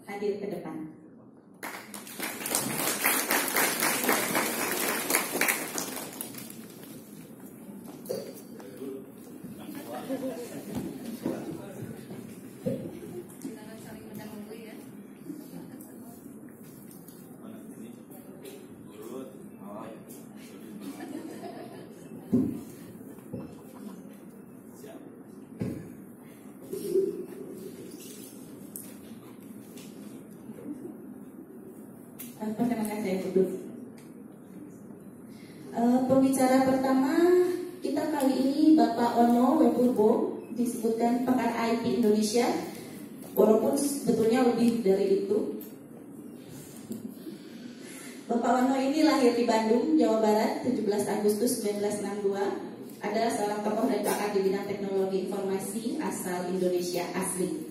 hadir ke depan. Perkenalkan saya duduk. Pembicara pertama kita kali ini Bapak Ono Wepurbo, disebutkan pakar IT Indonesia, walaupun sebetulnya lebih dari itu. Bapak Ono ini lahir di Bandung, Jawa Barat, 17 Agustus 1962. Adalah seorang tokoh dan pakar di bidang teknologi informasi asal Indonesia asli.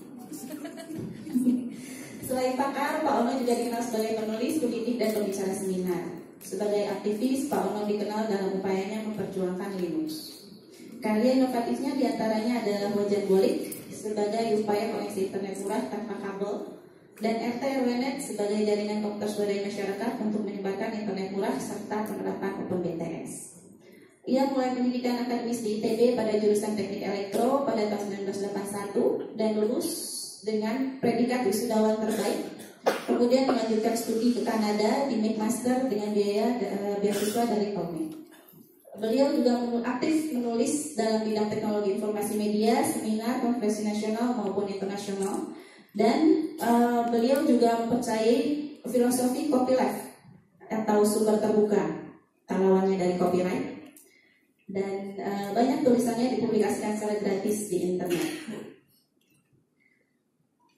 Selain pakar, Pak Ono juga dikenal sebagai penulis, pendidik, dan pembicara seminar. Sebagai aktivis, Pak Ono dikenal dalam upayanya memperjuangkan Linux. Karya inovatifnya diantaranya adalah Wajan Bolik sebagai upaya koneksi internet murah tanpa kabel, dan RT-RWNet sebagai jaringan komputer swadaya masyarakat untuk menyebarkan internet murah serta penerapan OpenBTS. Ia mulai pendidikan akademis di ITB pada jurusan Teknik Elektro pada tahun 1981 dan lulus dengan predikat wisudawan terbaik. Kemudian melanjutkan studi ke Kanada di McMaster dengan biaya beasiswa dari Polmed. Beliau juga aktif menulis dalam bidang teknologi informasi media, seminar, konferensi nasional maupun internasional. Dan beliau juga mempercayai filosofi copyleft atau sumber terbuka, lawannya dari copyright. Dan banyak tulisannya dipublikasikan secara gratis di internet.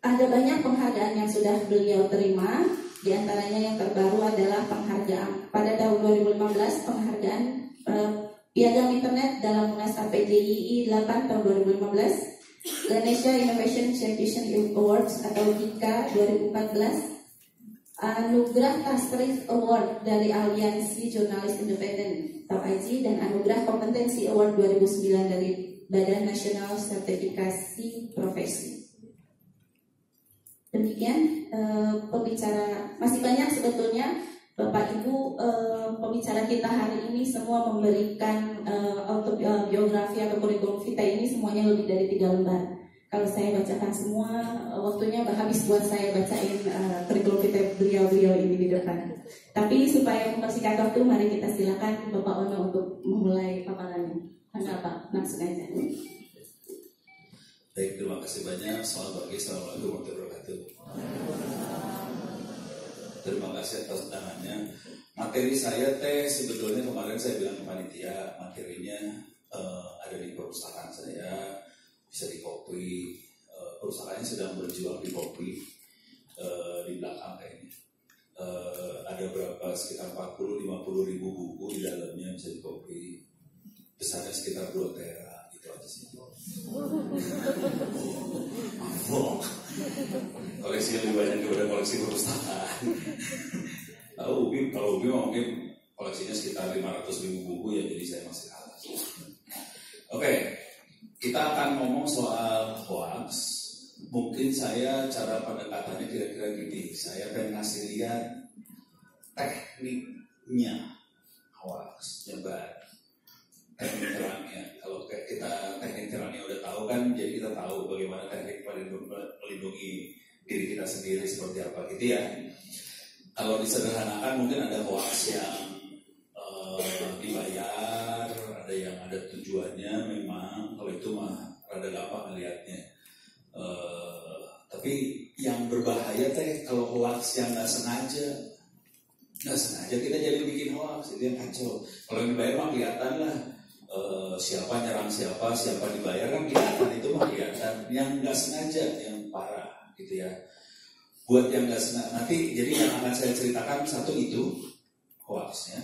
Ada banyak penghargaan yang sudah beliau terima. Di antaranya yang terbaru adalah penghargaan pada tahun 2015, penghargaan Piagam Internet dalam Munas PJII 8 tahun 2015, Ganesha Innovation Championship Awards atau GICA 2014, Anugerah Tastrif Award dari Aliansi Jurnalis Independen atau IG, dan Anugerah Kompetensi Award 2009 dari Badan Nasional Sertifikasi Profesi. Demikian pembicara, masih banyak sebetulnya Bapak Ibu. Pembicara kita hari ini semua memberikan autobiografi atau kurikulum vitae ini semuanya lebih dari 3 lembar. Kalau saya bacakan semua, waktunya habis buat saya bacain kurikulum vitae beliau-beliau ini di depan. Tapi supaya mempersingkat waktu, mari kita silakan Bapak Ono untuk memulai paparannya. Apa langsung aja. Baik, terima kasih banyak. Selamat pagi, assalamualaikum warahmatullahi wabarakatuh. Terima kasih atas undangannya. Materi saya sebetulnya kemarin saya bilang ke panitia, materinya ada di perpustakaan saya, bisa di copy. Perpustakaannya sedang berjual di copy di belakang kayaknya. Ada berapa, sekitar 40-50 ribu buku di dalamnya bisa di copy. Besarnya sekitar 2 tera. Aja sih. Koleksi yang lebih banyak daripada koleksi perpustakaan. Kalau Ubi mungkin koleksinya sekitar 500 ribu buku, ya, jadi saya masih kalah. Oke, kita akan ngomong soal hoax. Mungkin saya cara pendekatannya kira-kira gini. Saya pengen ngasih lihat tekniknya hoax, nyebar. Teknik terangnya, kalau kita teknik terangnya udah tahu kan, jadi kita tahu bagaimana teknik melindungi diri kita sendiri seperti apa gitu ya. Kalau disederhanakan mungkin ada hoax yang dibayar, ada yang ada tujuannya memang, kalau itu mah rada gampang melihatnya. Tapi yang berbahaya kalau hoax yang nggak sengaja kita jadi bikin hoax, itu yang kacau. Kalau yang dibayar mah kelihatan lah. Siapa nyerang siapa dibayar kan kelihatan, itu mah kelihatan. Yang nggak sengaja yang parah gitu ya. Buat yang nggak sengaja, nanti jadi yang akan saya ceritakan satu itu hoaxnya.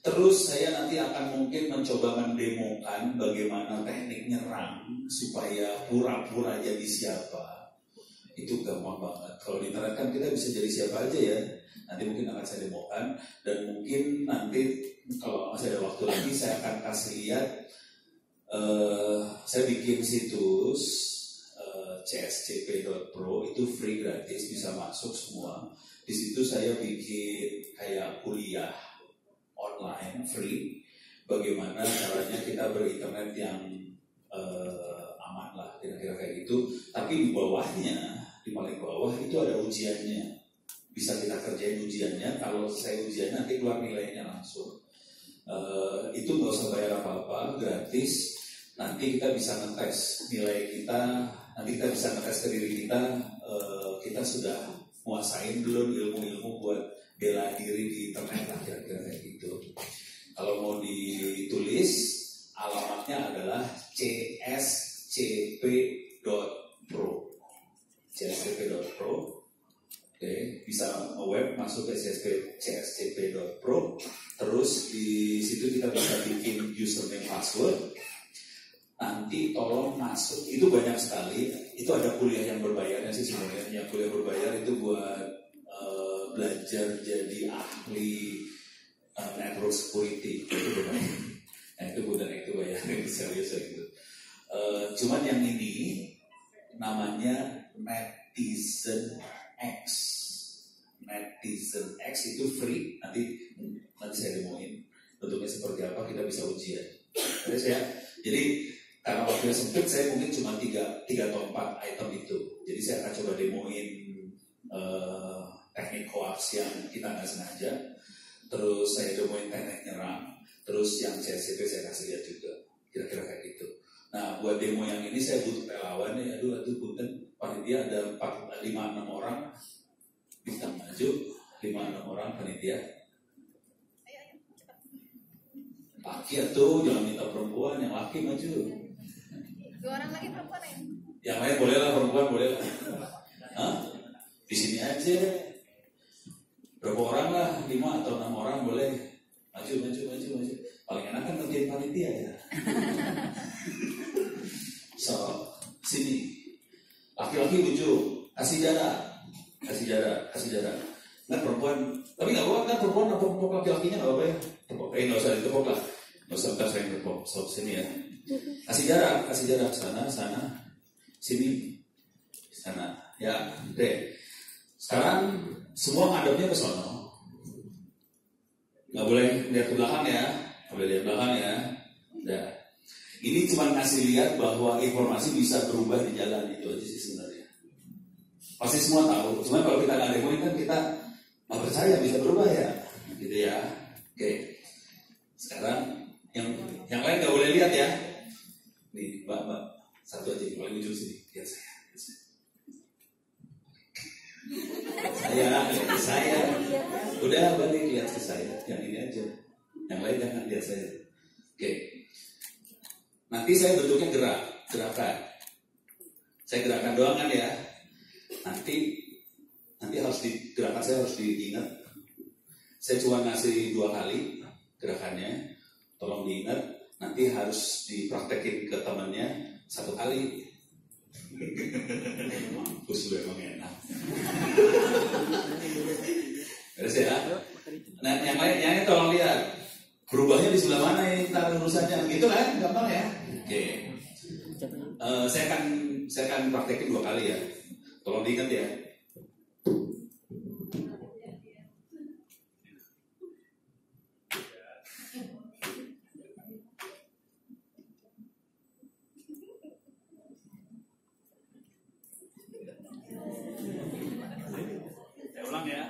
Terus saya nanti akan mungkin mencoba mendemokan bagaimana teknik nyerang supaya pura-pura jadi siapa. Itu gampang banget. Kalau di internet kan kita bisa jadi siapa aja ya. Nanti mungkin akan saya demokan, dan mungkin nanti kalau masih ada waktu lagi saya akan kasih lihat. Saya bikin situs cscp.pro itu free gratis, bisa masuk semua. Di situ saya bikin kayak kuliah online free, bagaimana caranya kita berinternet yang aman lah, kira-kira kayak gitu. Tapi di bawahnya, di paling bawah itu ada ujiannya, bisa kita kerjain ujiannya. Kalau saya ujiannya nanti keluar nilainya langsung. Itu nggak usah bayar apa-apa, gratis. Nanti kita bisa ngetes nilai kita, nanti kita bisa ngetes ke diri kita sudah menguasain belum ilmu-ilmu buat bela diri di internet lah, kira-kira kayak gitu. Kalau mau ditulis, alamatnya adalah cscp.pro. cscp.pro. Oke, bisa web masuk ke cscp.pro. Terus di situ kita bisa bikin username password. Nanti tolong masuk, itu banyak sekali. Itu ada kuliah yang berbayarnya sih sebenarnya. Yang kuliah berbayar itu buat belajar jadi ahli network security. Itu berbayar. Nah itu bukan itu bayar, itu serius gitu. Cuman yang ini namanya Netizen X. Netizen X itu free. Nanti saya demoin bentuknya seperti apa, kita bisa ujian. Terus ya, jadi karena waktunya sempit, saya mungkin cuma 3 atau 4 item itu. Jadi saya akan coba demoin teknik hoax yang kita nggak sengaja. Terus saya demoin teknik nyerang. Terus yang CSCP saya kasih lihat juga. Kira-kira kayak gitu. Nah buat demo yang ini saya butuh relawan ya. Aduh punten. Panitia ada 5-6 orang. Bintang maju 5-6 orang panitia. Laki atau jangan minta perempuan, yang laki maju. 2 orang lagi perempuan ya? Yang lain boleh lah, perempuan boleh lah. Hah? Di sini aja. Berapa orang lah, 5 atau 6 orang boleh. Maju. Paling enak kan ngerjain panitia ya. So, sini. Laki-laki lucu, kasih jarak. Nah perempuan, tapi nggak apa-apa kan perempuan tepuk laki-lakinya nggak apa-apa ya. Nggak usah ditepuk lah. Nggak usah bentar saya tepuk. So, sini ya. Kasih jarak. Sana. Sini. Sana. Ya, deh. Sekarang semua ngadepnya ke sono. Nggak boleh lihat ke belakang ya. Udah. Ini cuma ngasih lihat bahwa informasi bisa berubah di jalan, itu aja sih sebenarnya. Pasti semua tahu. Cuma kalau kita nggak demoin kan kita nggak percaya bisa berubah ya. Gitu ya. Oke. Sekarang yang lain nggak boleh lihat ya. Nih, Mbak, satu aja paling ujung sini. Lihat saya. Udah balik lihat ke saya. Yang ini aja. Yang lain jangan lihat saya. Oke. Nanti saya bentuknya gerakan. Saya gerakan doang kan ya. Nanti harus gerakan saya harus diingat. Saya cuma ngasih 2 kali gerakannya. Tolong diingat. Nanti harus dipraktekin ke temannya 1 kali. Mampus lu emang enak. Beres ya. Nah yang lain tolong lihat. Berubahnya di sebelah mana ini ntar urusannya. Gitu kan, gampang ya. Oke. Saya akan praktekin 2 kali ya. Tolong diingat ya. Saya ulang ya.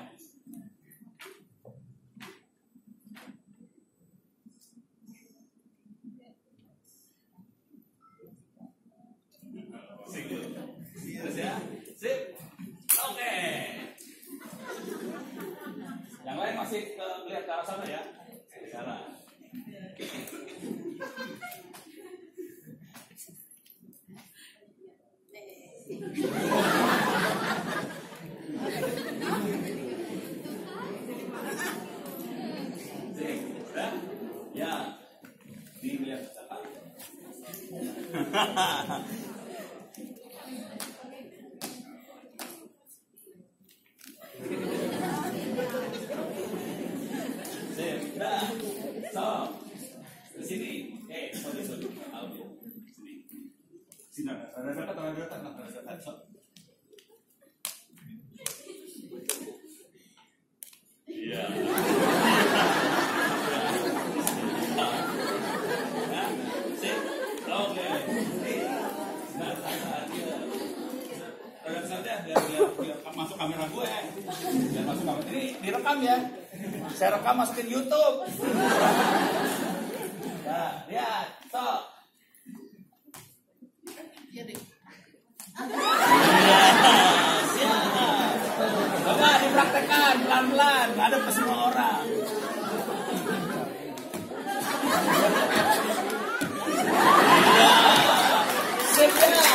Terus ya. Sip. Iya. Oke. Nah, saja biar masuk kamera gue. Biar masuk kamera. Ini direkam ya. Saya rekam masukin YouTube. Nah, lihat, stop. Iya deh. Coba dipraktekkan pelan-pelan, ngadep ke semua orang. Iya. Sip ya.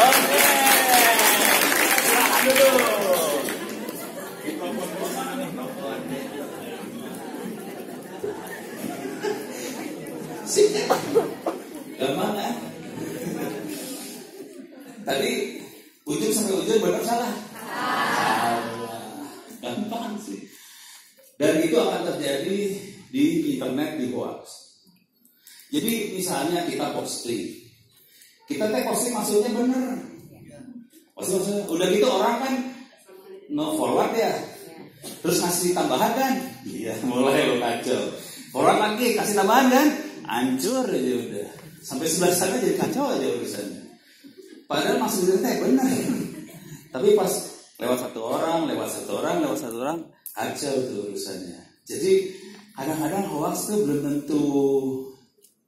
Oke. Silakan dulu. Mikrofon mana mikrofon? Sip ya. Gampang kan? Tadi ujung sampai ujung benar salah? Gampang sih. Dan itu akan terjadi di internet, di hoax. Jadi misalnya kita posting, kita posting maksudnya benar. Maksudnya udah gitu orang kan no forward ya, terus ngasih tambahan kan, iya mulai lo kacau. Forward lagi kasih tambahan kan, hancur aja udah. Sampai sebelah sana jadi kacau aja urusannya. Padahal maksudnya benar. Tapi pas lewat satu orang, kacau tuh urusannya. Jadi kadang-kadang hoax tuh belum tentu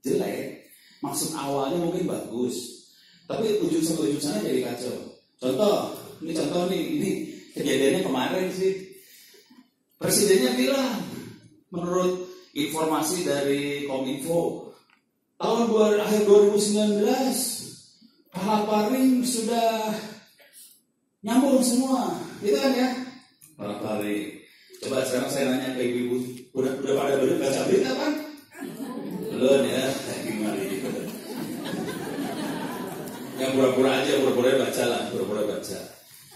jelek. Maksud awalnya mungkin bagus, tapi ujung sana jadi kacau. Contoh nih, kejadiannya kemarin sih. Presidennya bilang, menurut informasi dari Kominfo, akhir 2019 Palaparing sudah nyambung semua, gitu kan ya? Palaparing. Coba sekarang saya nanya ke ibu-ibu, udah pada baca berita kan? Belum ya? Gimana gitu? Yang pura-pura baca.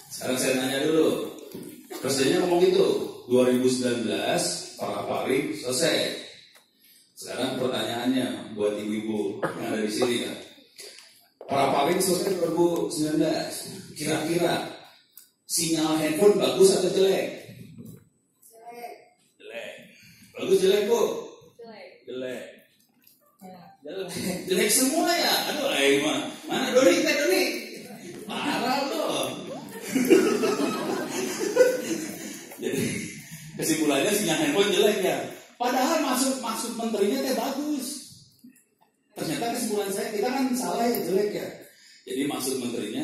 Sekarang saya nanya dulu, presidennya ngomong gitu, 2019 Palaparing selesai. Sekarang pertanyaannya buat ibu-ibu yang ada di sini ya. Palaparing selesai 2019. Kira-kira sinyal handphone bagus atau jelek? Jelek. Bagus jelek Bu? Jelek. Jelek semua ya. Aduh, mana Doni? Parah loh. Jadi kesimpulannya sinyal handphone jelek ya. Padahal maksud menterinya bagus. Ternyata kesimpulan saya, kita kan salah ya, jelek ya. Jadi maksud menterinya,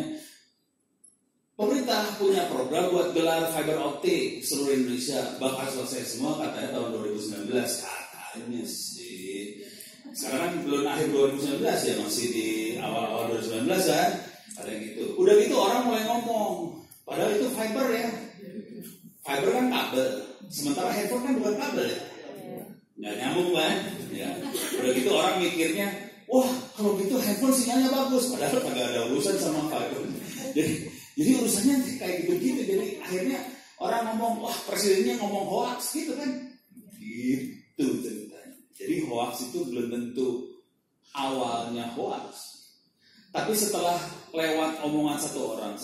pemerintah punya program buat gelar fiber optik seluruh Indonesia, bakal selesai semua katanya tahun 2019. Katanya sih. Sekarang kan belum akhir 2019 ya, masih di awal-awal 2019 kan. Ada yang gitu. Udah gitu orang mulai ngomong, padahal itu fiber ya. Fiber kan kabel, sementara handphone kan bukan kabel ya. Nggak nyambung kan? Ya. Udah gitu orang mikirnya, wah kalau gitu handphone sinyalnya bagus, padahal kagak ada urusan sama fiber. Jadi urusannya kayak gitu-gitu. Jadi akhirnya orang ngomong, wah presidennya ngomong hoax gitu kan? Gitu ceritanya. Jadi hoax itu belum tentu awalnya hoax, tapi setelah lewat omongan satu orang,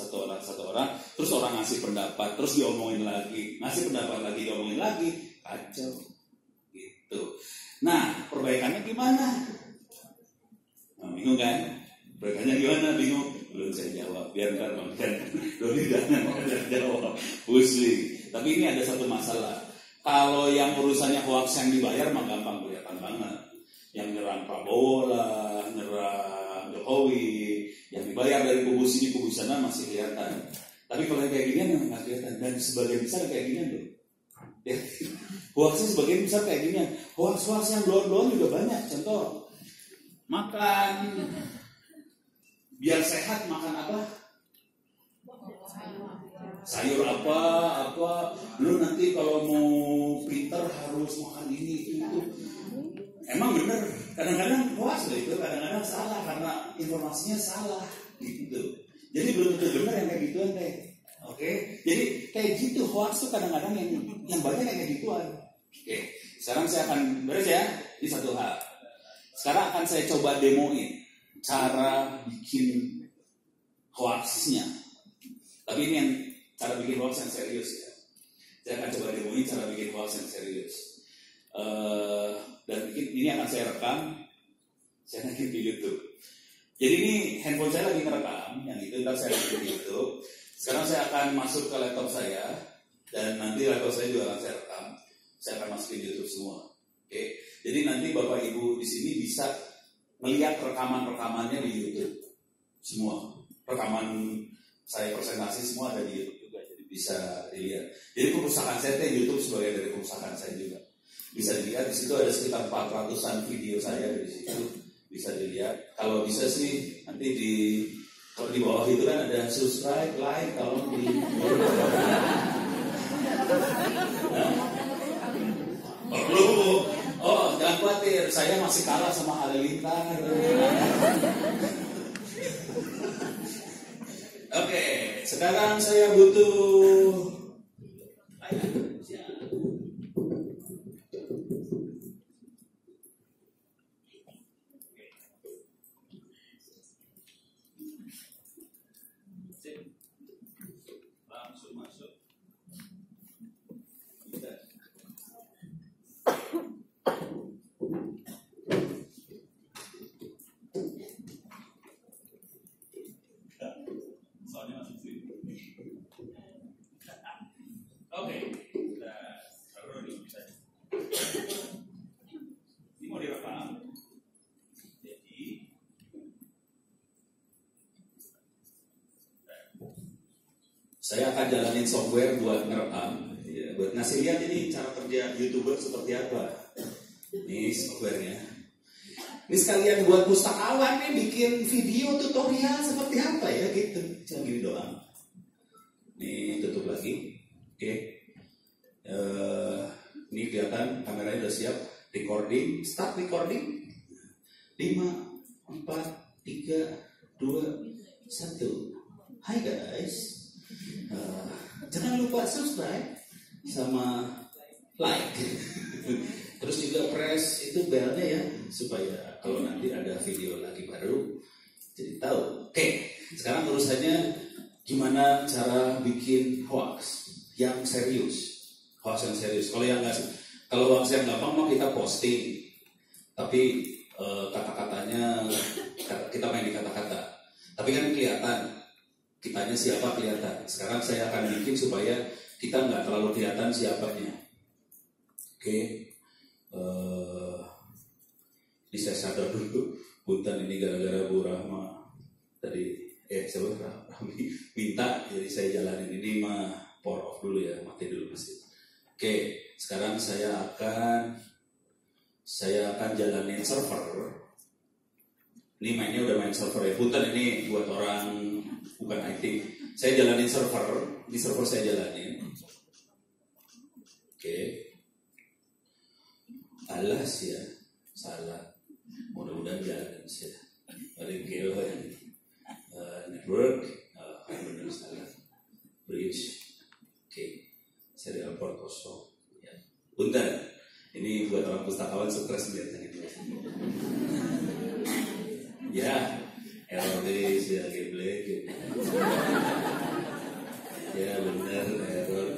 terus orang ngasih pendapat, terus diomongin lagi, ngasih pendapat lagi, diomongin lagi, kacau. Gitu. Nah, perbaikannya gimana? Nah, bingung kan? Perbaikannya gimana? Bingung? Belum saya jawab. Biarkan Doni jangan mau jawab. Pusing. Tapi ini ada satu masalah. Kalau yang urusannya hoax yang dibayar mah gampang kelihatan banget. Yang nyerang Prabowo lah, nyerang Jokowi, yang dibayar dari kubu sini kubu sana masih kelihatan. Tapi kalau kayak gini memang nggak kelihatan. Dan sebagian besar kayak gini loh. Ya. Hoaxnya sebagian besar kayak gini. Hoax yang blon-blon juga banyak. Contoh, makan biar sehat, makan apa? Sayur apa? Lu nanti kalau mau pinter harus makan ini itu. Emang bener. Kadang-kadang hoax loh itu, kadang-kadang salah karena informasinya salah gitu. Jadi belum tentu benar yang kayak gituan teh. Oke, jadi kayak gitu hoax tuh kadang-kadang yang banyak yang kayak gituan. Oke, sekarang saya akan beres ya di satu hal. Sekarang akan saya coba demoin cara bikin hoaxnya. Tapi ini yang cara bikin hoax yang serius ya. Saya akan coba demoin cara bikin hoax yang serius. Dan ini akan saya rekam, saya nanti di YouTube. Jadi ini handphone saya lagi merekam, yang itu ntar saya bikin di YouTube. Sekarang saya akan masuk ke laptop saya, dan nanti laptop saya juga akan saya rekam. Saya akan masukin YouTube semua. Oke. Jadi nanti Bapak Ibu di sini bisa melihat rekaman-rekamannya di YouTube semua. Rekaman saya presentasi semua ada di YouTube juga, jadi bisa dilihat. Jadi kerusakan saya di YouTube sebagai dari kerusakan saya juga. Bisa dilihat di situ ada sekitar 400-an video saya di situ, bisa dilihat. Kalau bisa sih nanti kalau di bawah itu kan ada subscribe, like, kalau di perlu. Oh, jangan khawatir, saya masih kalah sama Halilintar. Oke, sekarang saya butuh langsung masuk. Soalnya masuk sini. Oke, kita taruh dulu saja. Ini mau direkam. Jadi saya akan jalanin software buat ngerekam, ya, buat ngasih lihat ini cara kerja YouTuber seperti apa. Ini softwarenya. Ini sekalian buat pustakawan nih bikin video tutorial seperti apa ya gitu. Cuma gini doang. Ini tutup lagi. Oke. Ini kelihatan kameranya udah siap. Recording, start recording. 5, 4, 3, 2, 1. Hai guys. Jangan lupa subscribe sama like. Terus juga press itu belnya ya, supaya kalau nanti ada video lagi baru jadi tahu. Oke, sekarang urusannya gimana cara bikin hoax yang serius. Hoax yang serius. Kalau hoax yang gampang mah kita posting, tapi kata-katanya kita main di kata-kata. Tapi kan kelihatan kitanya siapa kelihatan. Sekarang saya akan bikin supaya kita nggak terlalu kelihatan siapanya. Oke. Ini saya sadar dulu, punten ini gara-gara Bu Rahma tadi, siapa Rahmi minta, jadi saya jalanin ini mah power off dulu ya, mati dulu mesin. Oke, sekarang saya akan jalanin server. Ini mainnya udah main server ya, punten ini buat orang bukan IT. Saya jalanin server, di server saya jalanin. Oke. Alas ya, salah. Mudah-mudahan jalan sih. Ada geo yang network, benar salah. Bridge, oke. Serial port kosong. Ya. Bentar, ini buat orang pustakawan stres melihatnya itu. Ya, error ya geblek. Ya benar error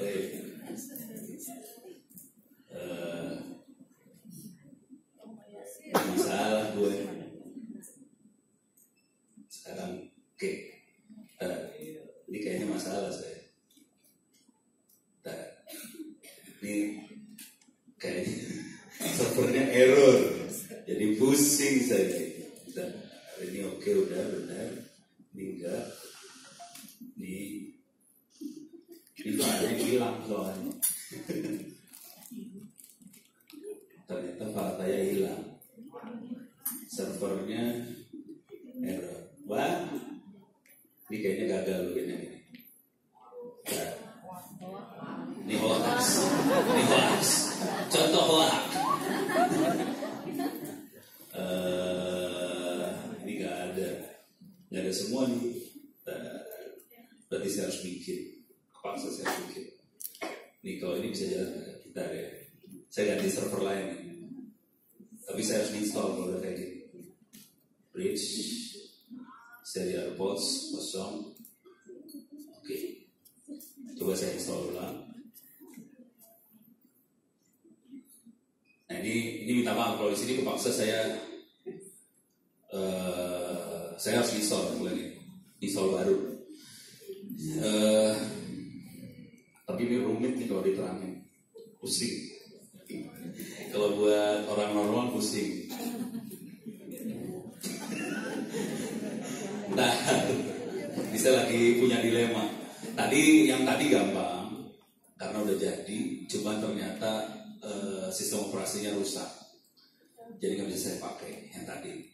masalah gue sekarang. Oke. Ini kayaknya masalah saya. Ini kayaknya servernya error, jadi pusing saya. Ini oke, udah benar. Ini enggak. Ini filenya hilang soalnya. Ternyata file saya hilang. Servernya error. Wah, ini kayaknya gagal begini. Nah, ini hoax. Contoh hoax. Ini nggak ada semua nih. Berarti saya harus bikin. Kepaksa saya harus bikin. Nih kalau ini bisa jalan kita ya. Saya ganti server lain. Tapi saya harus install kalau udah kayak gini. Bridge seri AirPods kosong. Oke, coba saya install ulang. Nah ini minta maaf kalau di sini kepaksa saya harus install lagi, install baru. Tapi ini rumit nih kalau diterangin, pusing. Kalau buat orang normal pusing. Nah, bisa lagi punya dilema. Yang tadi gampang karena udah jadi, cuman ternyata sistem operasinya rusak. Jadi nggak bisa saya pakai yang tadi,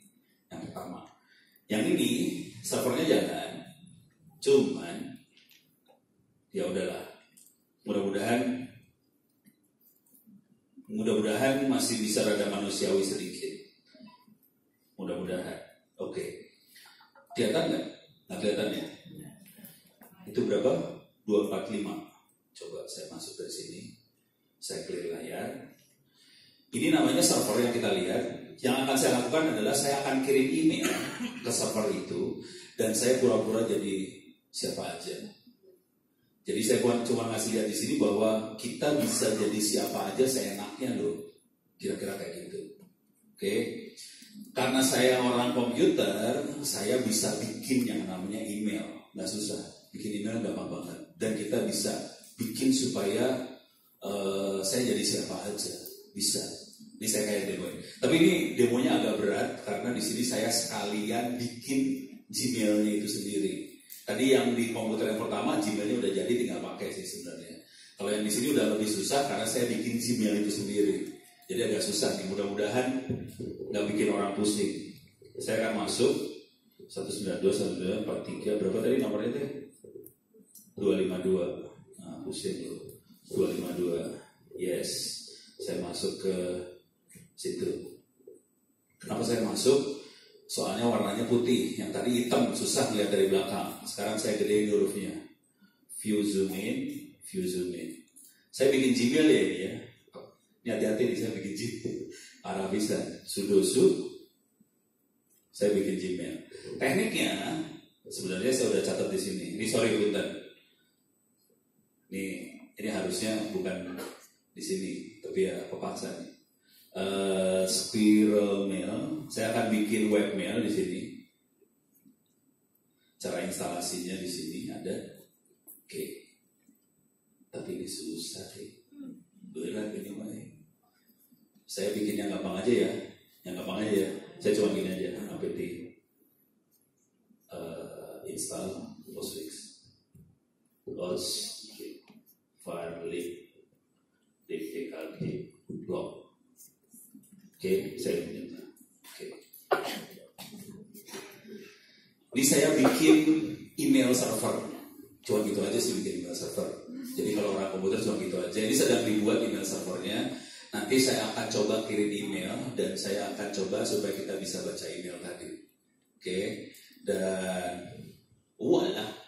yang pertama. Yang ini servernya jalan, cuman ya udahlah. Mudah-mudahan masih bisa rada manusiawi sedikit. Mudah-mudahan. Oke. Kelihatan nggak? Nggak kelihatan ya? Itu berapa? 245. Coba saya masuk dari sini. Saya clear layar. Ini namanya server yang kita lihat. Yang akan saya lakukan adalah saya akan kirim email ke server itu dan saya pura-pura jadi siapa aja. Jadi saya cuma ngasih lihat di sini bahwa kita bisa jadi siapa aja seenaknya loh. Kira-kira kayak gitu. Oke. Karena saya orang komputer, saya bisa bikin yang namanya email. Nggak susah. Bikin email gampang banget. Dan kita bisa bikin supaya saya jadi siapa aja. Bisa. Ini saya kayak demoin. Tapi ini demonya agak berat karena di sini saya sekalian bikin Gmail-nya itu sendiri. Tadi yang di komputer yang pertama Gmail-nya udah jadi, tinggal pakai sih sebenarnya. Kalau yang di sini udah lebih susah karena saya bikin Gmail itu sendiri. Jadi agak susah nih. Mudah-mudahan nggak bikin orang pusing. Saya akan masuk 192.192.43. Berapa tadi nomornya teh? 252. Nah, pusing tuh. 252. Yes. Saya masuk ke situ. Kenapa saya masuk? Soalnya warnanya putih. Yang tadi hitam, susah lihat dari belakang. Sekarang saya gedein hurufnya. View zoom in, view zoom in. Saya bikin Gmail ya ini ya. Ini hati-hati nih, saya bikin Gmail. Arabisan, sudosu. Saya bikin Gmail. Tekniknya sebenarnya saya udah catat di sini. Ini sorry punten. Ini harusnya bukan di sini, tapi ya kepaksa nih. Squirrel mail. Saya akan bikin webmail di sini. Cara instalasinya di sini ada. Oke. Tapi ini susah sih. Berat ini mah. Saya bikin yang gampang aja ya. Yang gampang aja ya. Saya cuma gini aja. apt install Postfix. File lib dpkg log. Oke, saya punya. Oke. Ini saya bikin email server. Cuma gitu aja sih bikin email server. Jadi kalau orang komputer cuma gitu aja. Ini sedang dibuat email servernya. Nanti saya akan coba kirim email dan saya akan coba supaya kita bisa baca email tadi. Oke. Dan walah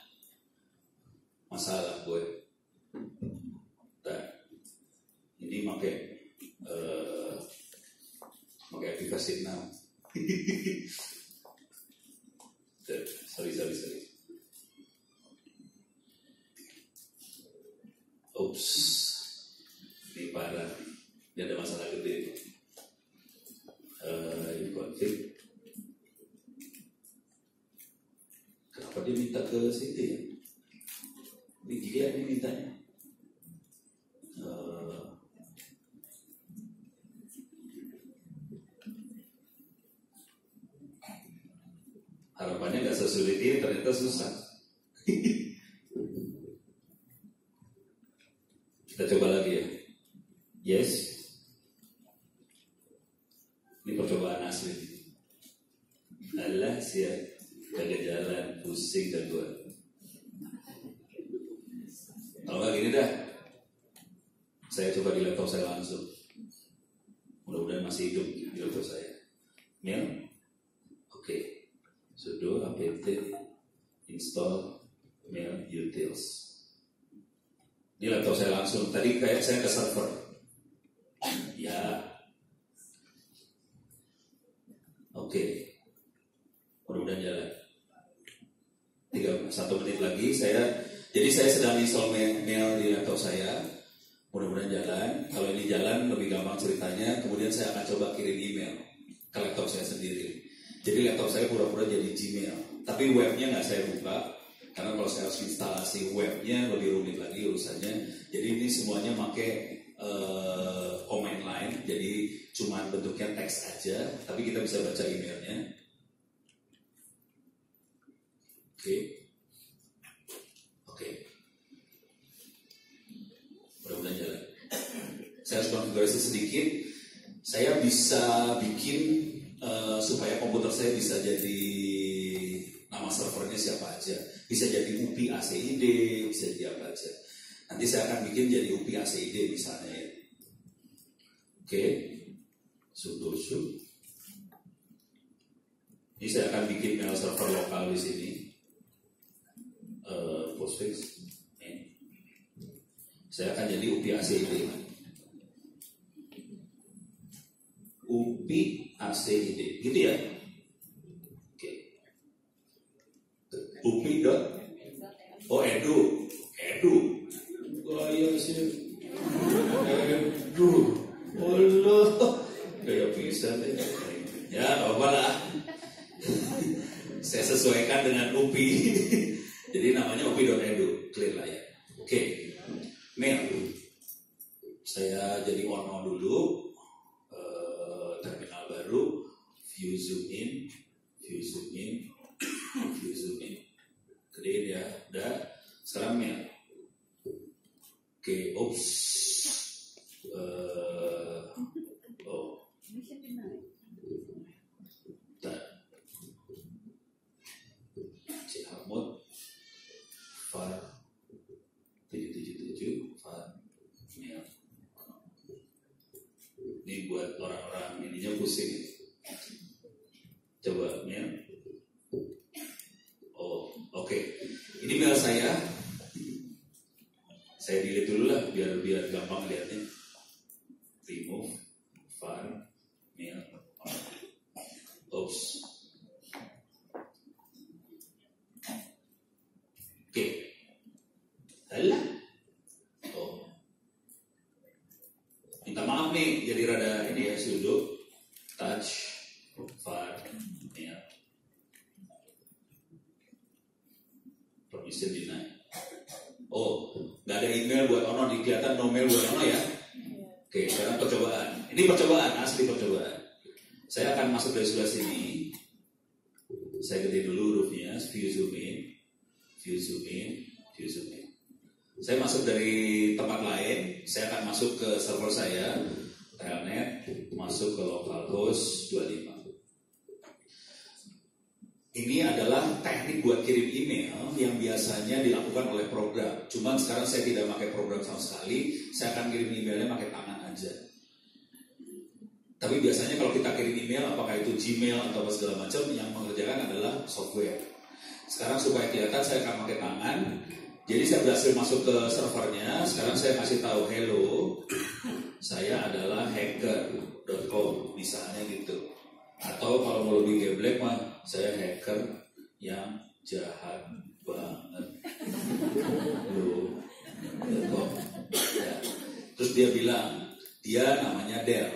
masalah gue. Dan ini pakai aktivasi now. sorry. Oops, ini parah. Ini ada masalah gede. Ini konflik. Kenapa dia minta ke situ ya? Ini dia ini mintanya. Harapannya nggak sesulit ini, ternyata susah. Kita coba lagi ya. Yes. Ini percobaan asli. Alah siap. Kagak jalan, pusing dan gue. Kalau nggak gini dah. Saya coba di laptop saya langsung. Mudah-mudahan masih hidup di laptop saya. Mail. Oke. Sudo apt install mail utils. Ini laptop saya langsung. Tadi kayak saya ke server. Ya. Oke. Mudah-mudahan jalan. 1 menit lagi jadi saya sedang install mail di laptop saya. Mudah-mudahan jalan. Kalau ini jalan lebih gampang ceritanya. Kemudian saya akan coba kirim email ke laptop saya sendiri. Jadi laptop saya pura-pura jadi Gmail. Tapi webnya nggak saya buka. Karena kalau saya harus instalasi webnya lebih rumit lagi urusannya. Jadi ini semuanya pakai command line. Jadi cuma bentuknya teks aja. Tapi kita bisa baca emailnya. Oke. Mudah-mudahan jalan. Saya harus konfigurasi sedikit. Saya bisa bikin supaya komputer saya bisa jadi nama servernya siapa aja. Bisa jadi UPI ACID, bisa jadi apa aja. Nanti saya akan bikin jadi UPI ACID misalnya ya. Oke. Sudo. Ini saya akan bikin mail server lokal di sini. Postfix. Saya akan jadi UPI ACID. UPI ACID, gitu ya? Oke. UPI dot. Oh, edu. Gaya sih. Edu. Allah. Kayak bisa deh. Ya, apa lah. Saya sesuaikan dengan UPI. Jadi namanya upi.edu, clear lah ya. Oke. Mail. Saya jadi ono dulu. Terminal baru. View zoom in. Gedein ya. Udah. Sekarang mail. Oke. Oops. Cihapmut. File 777 file mail. Ini buat orang-orang ininya pusing. Coba mail. Oh, oke. Ini mail saya. Saya delete dulu lah biar gampang lihatnya. Remove file mail. Oops. Oke. Alah. Oh. Minta maaf nih, jadi rada ini ya, sudo touch file mail. Permission deny. Oh, nggak ada email buat Ono, kelihatan no mail buat Ono ya. Oke, sekarang percobaan. Ini percobaan, asli percobaan. Saya akan masuk dari sebelah sini. Saya gede dulu hurufnya, view zoom in. Saya masuk dari tempat lain, saya akan masuk ke server saya, telnet, masuk ke localhost 25. Ini adalah teknik buat kirim email yang biasanya dilakukan oleh program. Cuman sekarang saya tidak pakai program sama sekali, saya akan kirim emailnya pakai tangan aja. Tapi biasanya kalau kita kirim email, apakah itu Gmail atau segala macam, yang mengerjakan adalah software. Sekarang supaya kelihatan saya akan pakai tangan. Jadi saya berhasil masuk ke servernya. Sekarang saya kasih tahu hello, saya adalah hacker.com misalnya gitu. Atau kalau mau lebih geblek mah, saya hacker yang jahat banget. Ya. Terus dia bilang dia namanya Del.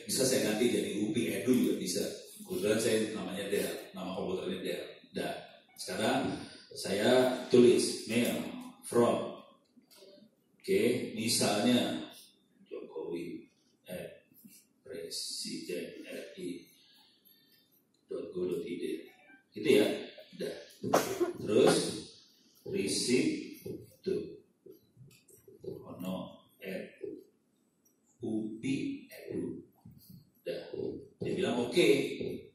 Bisa saya ganti jadi UPI Edu juga bisa. Kebetulan saya namanya Del, nama komputernya Del. Dan sekarang saya tulis mail from, oke, misalnya Jokowi Presiden RI.go.id, gitu ya, udah. Terus receipt to Ono UPI Edu, udah. Dia bilang oke,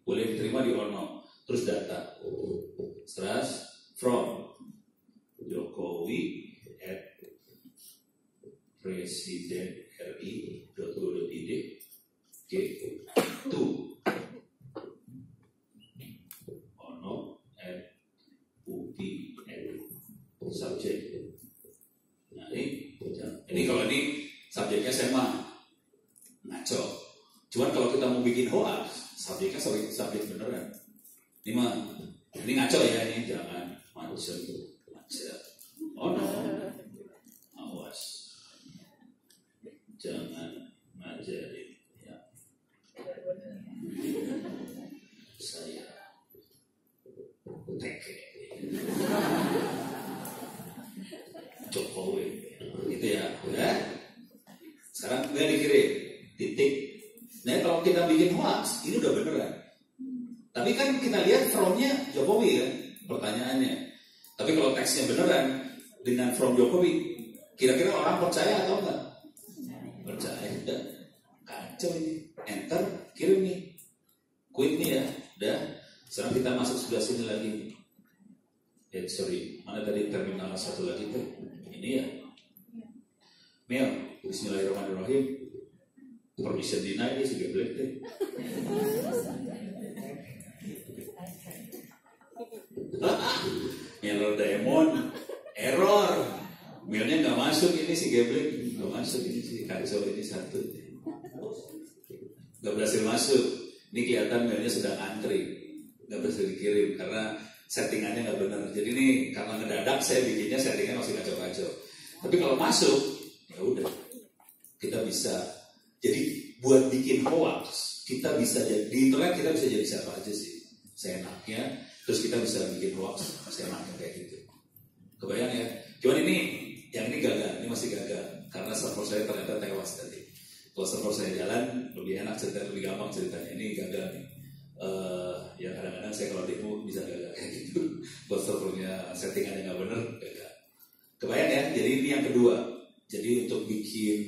boleh diterima di Ono. Terus data, terus from Jokowi Presiden RI.go.id, oke, to Ono UPI Edu, subjek. Nah ini kalau ini subjeknya saya mah ngaco. Cuman kalau kita mau bikin hoax, subjeknya subjek beneran. Ini ngaco ya, ini jangan. macet. Oh no, awas, jangan ngajarin ya. Saya teke Jokowi gitu ya. Sekarang gue dikirim titik. Nah kalau kita bikin hoax ini udah beneran. Tapi kan kita lihat frontnya Jokowi kan, pertanyaannya. Tapi kalau teksnya beneran dengan from Jokowi, kira-kira orang percaya atau enggak? Percaya, udah. Kacau ini. Enter, kirim nih. Quit nih ya, udah. Sekarang kita masuk sebelah sini lagi. Sorry, mana tadi terminal satu lagi tuh? Ini ya. Mail, bismillahirrahmanirrahim. Permission denied nih si geblek deh. Error diamond, error. Mailnya nggak masuk ini si geblek, nggak masuk ini si kacau ini satu. Nggak berhasil masuk. Ini kelihatan mailnya sedang antri, nggak berhasil dikirim karena settingannya nggak benar. Jadi ini karena ngedadak saya bikinnya settingan masih kacau-kacau. Tapi kalau masuk, ya udah kita bisa. Jadi buat bikin hoax kita bisa jadi di internet kita bisa jadi siapa aja sih, seenaknya. Terus kita bisa bikin hoax seenaknya kayak gitu. Kebayang ya? Cuman ini yang ini gagal, ini masih gagal karena server saya ternyata tewas tadi. Kalau server saya jalan lebih enak cerita, lebih gampang ceritanya. Ini gagal nih. Ya kadang-kadang saya kalau demo bisa gagal kayak gitu. Kalau servernya settingannya nggak bener, gagal. Kebayang ya? Jadi ini yang kedua. Jadi untuk bikin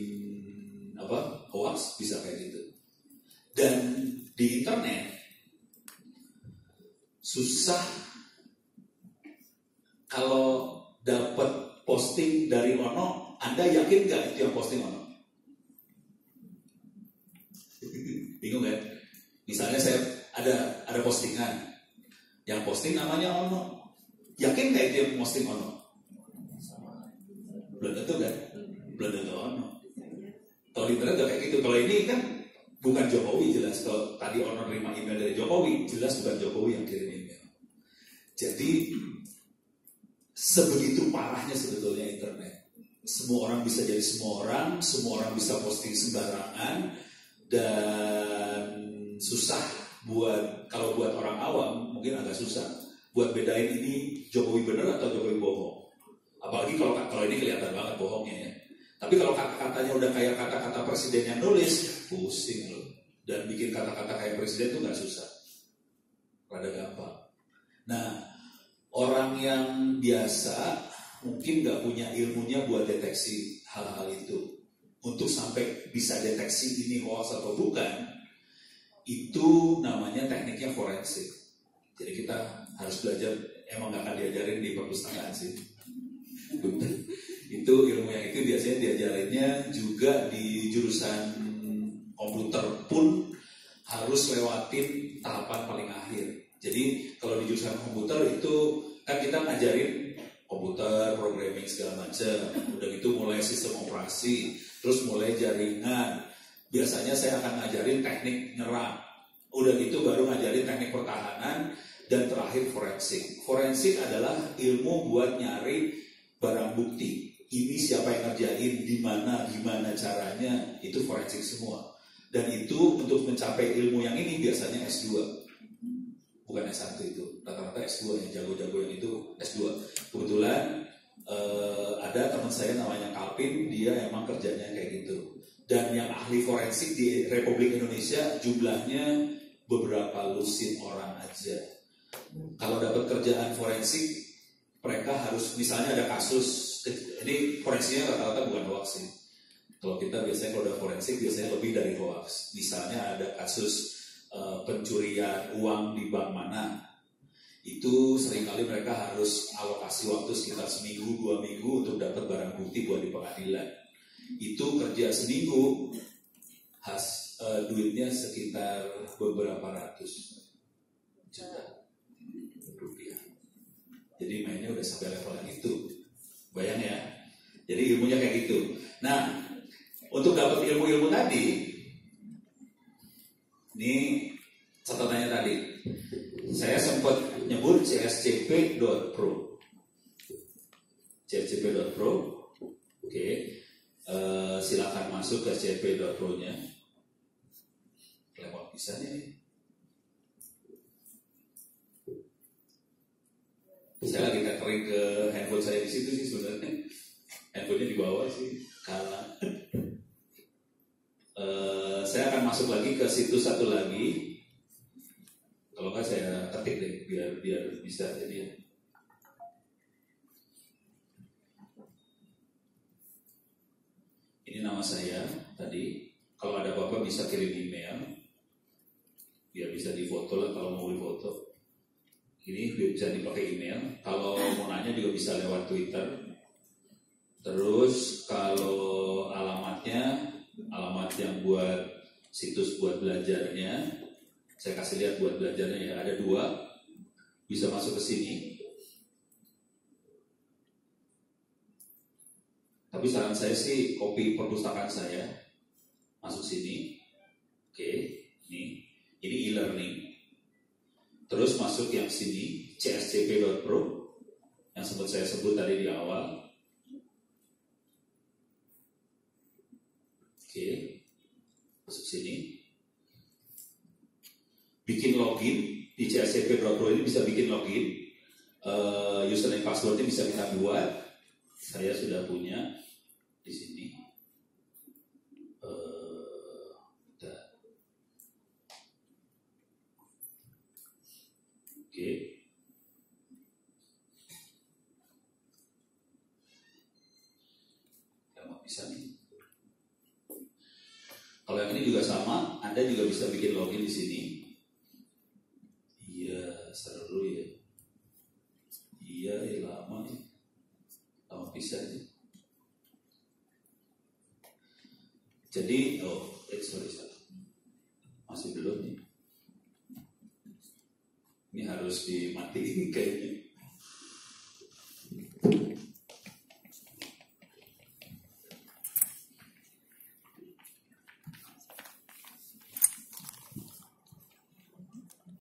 hoax bisa kayak gitu. Dan di internet susah kalau dapat posting dari Ono. Anda yakin nggak itu yang posting Ono? Bingung kan? Misalnya saya ada postingan, yang posting namanya Ono. Yakin nggak itu yang posting Ono? Belum tentu kan? Belum tentu Ono. Kalau di internet kayak gitu. Kalau ini kan bukan Jokowi jelas. Kalau tadi Ono terima email dari Jokowi, jelas bukan Jokowi yang kirim email. Jadi sebegitu parahnya sebetulnya internet. Semua orang bisa jadi semua orang bisa posting sembarangan, dan susah kalau buat orang awam mungkin agak susah buat bedain ini Jokowi bener atau Jokowi bohong. Apalagi kalau ini kelihatan banget bohongnya ya. Tapi kalau kata-katanya udah kayak kata-kata presiden yang nulis, pusing loh. Dan bikin kata-kata kayak presiden itu nggak susah, rada gampang. Nah, orang yang biasa mungkin nggak punya ilmunya buat deteksi hal-hal itu. Untuk sampai bisa deteksi ini hoax atau bukan, itu namanya tekniknya forensik. Jadi kita harus belajar, emang nggak akan diajarin di perpustakaan sih. Itu ilmu yang itu biasanya diajarinnya juga di jurusan komputer pun harus lewatin tahapan paling akhir. Jadi kalau di jurusan komputer itu kan kita ngajarin komputer, programming segala macam. Udah gitu mulai sistem operasi, terus mulai jaringan. Biasanya saya akan ngajarin teknik nyerang. Udah gitu baru ngajarin teknik pertahanan, dan terakhir forensik. Forensik adalah ilmu buat nyari barang bukti. Ini siapa yang ngerjain, di mana, gimana caranya, itu forensik semua. Dan itu untuk mencapai ilmu yang ini biasanya S2. Bukan S1 itu. Rata-rata S2 yang jago-jago yang itu S2. Kebetulan ada teman saya namanya Kalpin, dia emang kerjanya kayak gitu. Dan yang ahli forensik di Republik Indonesia jumlahnya beberapa lusin orang aja. Kalau dapat kerjaan forensik, mereka harus, misalnya ada kasus, ini forensiknya rata-rata bukan hoax sih. Kalau kita biasanya kalau udah forensik biasanya lebih dari hoax. Misalnya ada kasus pencurian uang di bank mana, itu seringkali mereka harus alokasi waktu sekitar seminggu, 2 minggu untuk dapat barang bukti buat di pengadilan. Itu kerja seminggu, duitnya sekitar beberapa ratus juta rupiah. Jadi mainnya udah sampai level yang itu. Bayang ya. Jadi ilmunya kayak gitu. Nah, untuk dapat ilmu-ilmu tadi, ini catatannya tadi. Saya sempat nyebut cscp.pro. cscp.pro. Oke. Silakan masuk ke cscp.pro-nya. Lewat bisa nih. Saya lagi tethering ke handphone saya di situ sih sebenarnya. Handphonenya di bawah sih, kalah. Saya akan masuk lagi ke situs satu lagi. Kalau nggak saya ketik deh, biar bisa jadi ya. Ini nama saya tadi. Kalau ada apa-apa bisa kirim email, biar bisa difoto lah kalau mau difoto. Ini bisa dipakai email. Kalau mau nanya juga bisa lewat Twitter. Terus kalau alamatnya, alamat yang buat situs buat belajarnya, saya kasih lihat buat belajarnya ya. Ada 2, bisa masuk ke sini. Tapi saran saya sih copy perpustakaan saya, masuk sini. Oke, ini e-learning. Terus masuk yang sini, cscp.pro, yang sempat saya sebut tadi di awal. Oke, masuk sini. Bikin login di cscp.pro ini bisa bikin login. Username passwordnya bisa kita buat. Saya sudah punya di sini. Oke. Kalau bisa nih. Kalau yang ini juga sama, Anda juga bisa bikin login di sini. Iya, seru ya. Iya, lama nih. Lama bisa nih. Jadi, sorry. Masih belum nih. Ini harus dimatiin kayaknya.